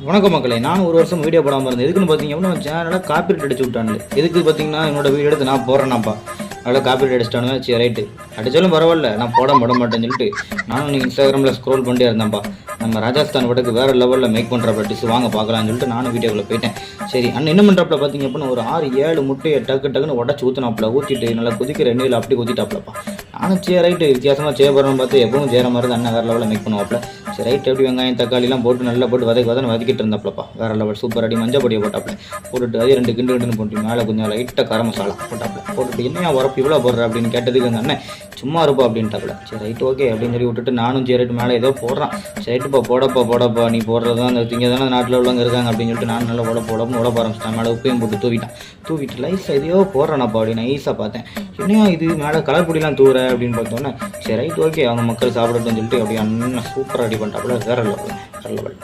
வணக்கம் மக்களே, நானும் ஒரு வருஷம் வீடியோ போடாமல் இருந்தேன். எதுக்குன்னு பார்த்தீங்கன்னா சேனலில் காப்பிரைட் அடிச்சு விட்டானுங்க. எதுக்கு பார்த்தீங்கன்னா என்னோட வீடியோ எடுத்து நான் போடுறேன்னாப்பா, அதில் காப்பிரைட் அடிச்சிட்டானுங்க. சரி ரைட்டு, அடித்தாலும் பரவாயில்ல, நான் போட மாட்டேன்னு சொல்லிட்டு நானும் நீங்கள் இன்ஸ்டாகிராமில் ஸ்க்ரோல் பண்ணிட்டே இருந்தேன்ப்பா. நம்ம ராஜஸ்தான் வடக்கு வேறு லெவலில் மேக் பண்ணுறப்ப டிஷ் வாங்க பார்க்கலான்னு சொல்லிட்டு நானும் வீடியோக்குள்ளே போயிட்டேன். சரி அண்ணன் என்ன பண்ணுறப்பல பார்த்தீங்க அப்படின்னா ஒரு 6-7 முட்டையை டக்குன்னு உடச்சி ஊற்றினாப்புல, ஊற்றிட்டு நல்லா கொதிக்கிற எண்ணெயில் அப்படி ஊற்றிட்டாப்புலப்பா. நானும் சரி ரைட்டு வித்தியாசமாக செய்ய போகிறோன்னு பார்த்து எப்பவும் செய்கிற மாதிரி தான் அண்ணன் வேறு லெவலில் மேக் பண்ணுவாப்புல. சரி ரைட், எப்படி வெங்காயம் தக்காளிலாம் போட்டு நல்லா போட்டு வதக்கிட்டு இருந்தாப்புலப்பா. வேறு லெவல் சூப்பர் அடி மஞ்சள் பொடியை போட்டாப்புல போட்டுட்டு அதே 2 கிண்டுன்னு போட்டு மேலே கொஞ்சம் லைட்டாக கரம் மசாலா போட்டுட்டு என்னையா உரப்பு இவ்வளோ போடுற அப்படின்னு கேட்டதுக்கு அந்த அண்ணன் சும்மா இருப்பா அப்படின்ட்டாப்புல. சரி ரைட் ஓகே அப்படின்னு சொல்லி விட்டுட்டு நானும் சரி ரைட்டு மேலே ஏதோ போடுறான். சரி ரைட்டுப்பா போடப்பா நீ போடுறது தான் அந்த திங்க தானே நாட்டில் உள்ளவங்க இருக்காங்க அப்படின்னு சொல்லிட்டு நான் நல்லா உடப்ப ஆரம்பிச்சிட்டேன். மேலே உப்பையும் போட்டு தூவிட்டு லைஸாக எதையோ போடுறானப்பா அப்படின்னு நைஸாக பார்த்தேன். என்னையா இது மேலே கலர் பொடிலாம் தூர அப்படின்னு பார்த்தோன்னே சரி ரைட் ஓகே அவங்க மக்கள் சாப்பிடட்டும்னு சொல்லிட்டு அப்படி அண்ணன் சூப்பராக ரெடி பண்ணிட்டாப்புல. வேற லெவல்.